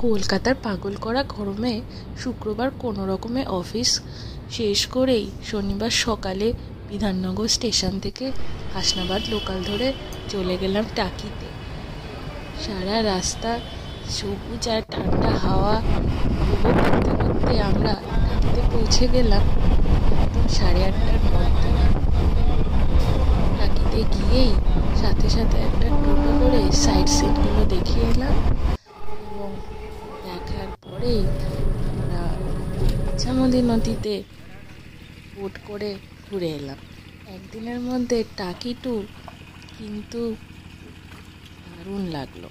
কলকাতার পাগল করা গরমে শুক্রবার কোনো রকমে অফিস শেষ করেই শনিবার সকালে বিধাননগর স্টেশন থেকে হাসনাবাদ লোকাল ধরে চলে গেলাম টাকিতে। সারা রাস্তা সবুজ আর ঠান্ডা হাওয়া উপভোগ করতে করতে আমরা টাকিতে পৌঁছে গেলাম একদম 8:30টার মধ্যে। টাকিতে গিয়েই সাথে সাথে একটা টোটো করে সাইড সিনগুলো দেখিয়ে এলাম এবং দেখার পরেই আমরা ইছামতি নদীতে বোট করে ঘুরে এলাম। একদিনের মধ্যে টাকি ট্যুর কিন্তু দারুণ লাগলো।